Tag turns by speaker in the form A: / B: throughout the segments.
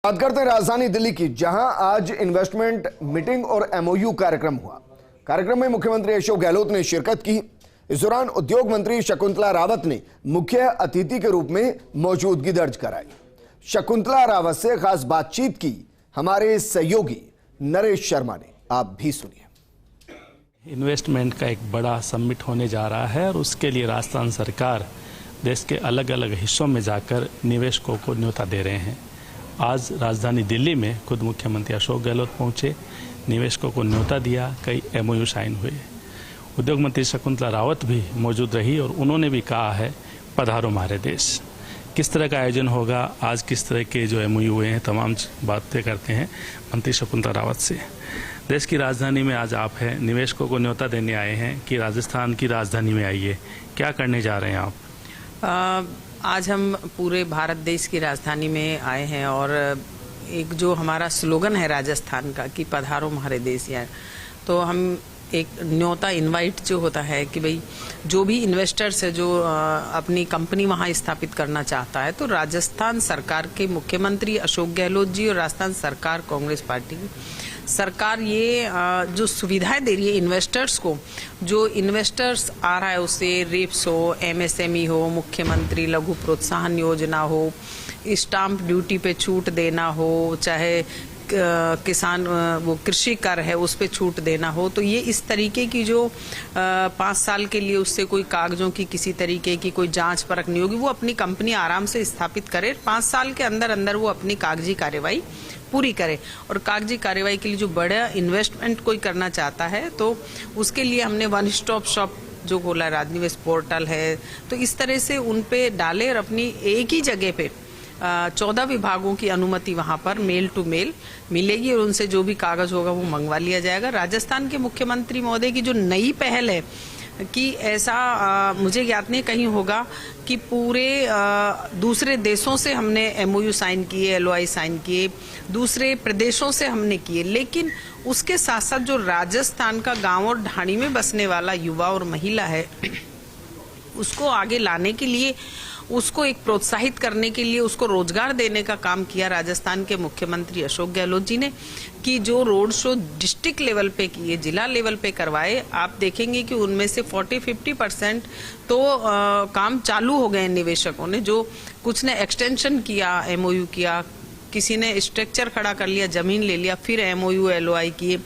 A: बात करते हैं राजधानी दिल्ली की, जहां आज इन्वेस्टमेंट मीटिंग और एमओयू कार्यक्रम हुआ। कार्यक्रम में मुख्यमंत्री अशोक गहलोत ने शिरकत की। इस दौरान उद्योग मंत्री शकुंतला रावत ने मुख्य अतिथि के रूप में मौजूदगी दर्ज कराई। शकुंतला रावत से खास बातचीत की हमारे सहयोगी नरेश शर्मा ने, आप भी सुनिए।
B: इन्वेस्टमेंट का एक बड़ा समिट होने जा रहा है और उसके लिए राजस्थान सरकार देश के अलग अलग हिस्सों में जाकर निवेशकों को न्योता दे रहे हैं। आज राजधानी दिल्ली में खुद मुख्यमंत्री अशोक गहलोत पहुंचे, निवेशकों को न्योता दिया, कई एमओयू साइन हुए। उद्योग मंत्री शकुंतला रावत भी मौजूद रही और उन्होंने भी कहा है, पधारो हमारे देश। किस तरह का आयोजन होगा, आज किस तरह के जो एमओयू हुए हैं, तमाम बातें करते हैं मंत्री शकुंतला रावत से। देश की राजधानी में आज आप हैं, निवेशकों को न्योता देने आए हैं कि राजस्थान की राजधानी में आइए, क्या करने जा रहे हैं आप?
C: आज हम पूरे भारत देश की राजधानी में आए हैं और एक जो हमारा स्लोगन है राजस्थान का कि पधारो हमारे देश यार, तो हम एक न्योता इनवाइट जो होता है कि भाई जो भी इन्वेस्टर्स है जो अपनी कंपनी वहाँ स्थापित करना चाहता है, तो राजस्थान सरकार के मुख्यमंत्री अशोक गहलोत जी और राजस्थान सरकार कांग्रेस पार्टी सरकार ये जो सुविधाएं दे रही है इन्वेस्टर्स को, जो इन्वेस्टर्स आ रहा है उसे रेप्स हो, एमएसएमई हो, मुख्यमंत्री लघु प्रोत्साहन योजना हो, स्टाम्प ड्यूटी पे छूट देना हो, चाहे किसान वो कृषि कर है उस पे छूट देना हो, तो ये इस तरीके की जो 5 साल के लिए उससे कोई कागजों की किसी तरीके की कोई जांच परख नहीं होगी, वो अपनी कंपनी आराम से स्थापित करे, 5 साल के अंदर अंदर वो अपनी कागजी कार्यवाही पूरी करे। और कागजी कार्यवाही के लिए जो बड़ा इन्वेस्टमेंट कोई करना चाहता है तो उसके लिए हमने वन स्टॉप शॉप जो खोला, राजनिवेश पोर्टल है, तो इस तरह से उन पे डाले और अपनी एक ही जगह पे 14 विभागों की अनुमति वहां पर मेल टू मेल मिलेगी और उनसे जो भी कागज होगा वो मंगवा लिया जाएगा। राजस्थान के मुख्यमंत्री महोदय की जो नई पहल है कि ऐसा मुझे याद नहीं कहीं होगा कि पूरे दूसरे देशों से हमने एमओयू साइन किए, एलओआई साइन किए, दूसरे प्रदेशों से हमने किए, लेकिन उसके साथ साथ जो राजस्थान का गांव और ढाणी में बसने वाला युवा और महिला है उसको आगे लाने के लिए, उसको एक प्रोत्साहित करने के लिए, उसको रोजगार देने का काम किया राजस्थान के मुख्यमंत्री अशोक गहलोत जी ने कि जो रोड शो डिस्ट्रिक्ट लेवल पे किए, जिला लेवल पे करवाए। आप देखेंगे कि उनमें से 40-50% तो काम चालू हो गए निवेशकों ने, जो कुछ ने एक्सटेंशन किया, एमओयू किया, किसी ने स्ट्रक्चर खड़ा कर लिया, जमीन ले लिया, फिर एमओयू एलओआई किए,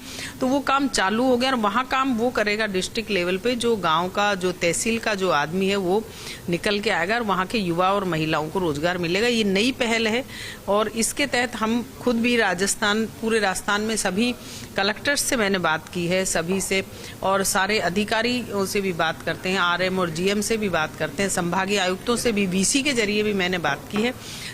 C: तो वो काम चालू हो गया। और वहाँ काम वो करेगा डिस्ट्रिक्ट लेवल पे, जो गांव का, जो तहसील का जो आदमी है वो निकल के आएगा और वहाँ के युवा और महिलाओं को रोजगार मिलेगा। ये नई पहल है और इसके तहत हम खुद भी राजस्थान, पूरे राजस्थान में सभी कलेक्टर्स से मैंने बात की है, सभी से, और सारे अधिकारियों से भी बात करते हैं, आरएम और जीएम से भी बात करते हैं, संभागीय आयुक्तों से भी, वीसी के जरिए भी मैंने बात की है,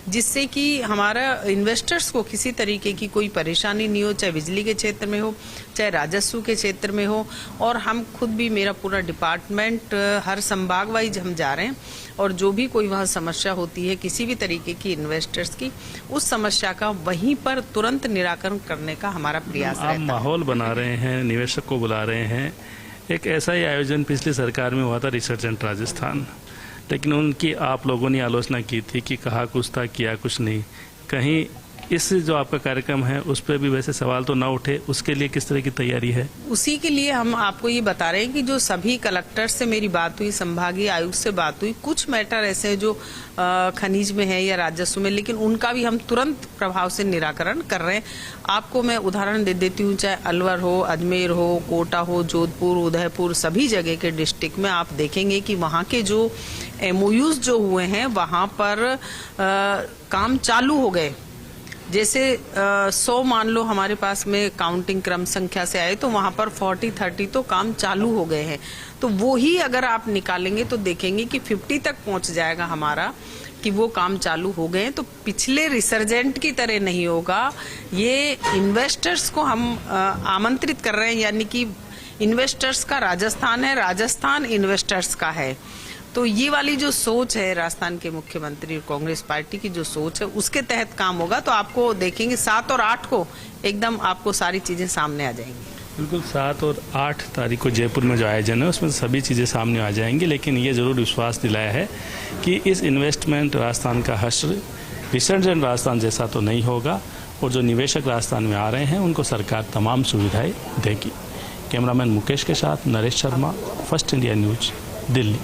C: जिससे कि हमारा इन्वेस्टर्स को किसी तरीके की कोई परेशानी नहीं हो, चाहे बिजली के क्षेत्र में हो, चाहे राजस्व के क्षेत्र में हो। और हम खुद भी, मेरा पूरा डिपार्टमेंट हर संभाग वाइज हम जा रहे हैं और जो भी कोई वहाँ समस्या होती है किसी भी तरीके की इन्वेस्टर्स की, उस समस्या का वहीं पर तुरंत निराकरण करने का हमारा प्रयास रहता है।
B: आप माहौल बना रहे हैं, निवेशक को बुला रहे हैं। एक ऐसा ही आयोजन पिछली सरकार में हुआ था, रिसर्जेंट राजस्थान, लेकिन उनकी आप लोगों ने आलोचना की थी कि कहा कुछ था, किया कुछ नहीं। कहीं इस जो आपका कार्यक्रम है उस पर भी वैसे सवाल तो ना उठे, उसके लिए किस तरह की तैयारी है?
C: उसी के लिए हम आपको ये बता रहे हैं कि जो सभी कलेक्टर से मेरी बात हुई, संभागीय आयुक्त से बात हुई, कुछ मैटर ऐसे हैं जो खनिज में है या राजस्व में, लेकिन उनका भी हम तुरंत प्रभाव से निराकरण कर रहे हैं। आपको मैं उदाहरण दे देती हूँ, चाहे अलवर हो, अजमेर हो, कोटा हो, जोधपुर, उदयपुर, सभी जगह के डिस्ट्रिक्ट में आप देखेंगे कि वहाँ के जो एमओयूज जो हुए हैं वहाँ पर काम चालू हो गए। जैसे 100 मान लो हमारे पास में काउंटिंग क्रम संख्या से आए, तो वहां पर 40-30 तो काम चालू हो गए हैं। तो वो ही अगर आप निकालेंगे तो देखेंगे कि 50 तक पहुंच जाएगा हमारा, कि वो काम चालू हो गए हैं। तो पिछले रिसर्जेंट की तरह नहीं होगा, ये इन्वेस्टर्स को हम आमंत्रित कर रहे हैं, यानी कि इन्वेस्टर्स का राजस्थान है, राजस्थान इन्वेस्टर्स का है। तो ये वाली जो सोच है राजस्थान के मुख्यमंत्री और कांग्रेस पार्टी की जो सोच है, उसके तहत काम होगा। तो आपको देखेंगे 7 और 8 को एकदम आपको सारी चीजें सामने आ जाएंगी।
B: बिल्कुल 7 और 8 तारीख को जयपुर में जो आयोजन है उसमें सभी चीज़ें सामने आ जाएंगी, लेकिन ये ज़रूर विश्वास दिलाया है कि इस इन्वेस्टमेंट राजस्थान का हश्र रिसेंट राजस्थान जैसा तो नहीं होगा और जो निवेशक राजस्थान में आ रहे हैं उनको सरकार तमाम सुविधाएं देगी। कैमरामैन मुकेश के साथ Naresh Sharma, first India news, Delhi.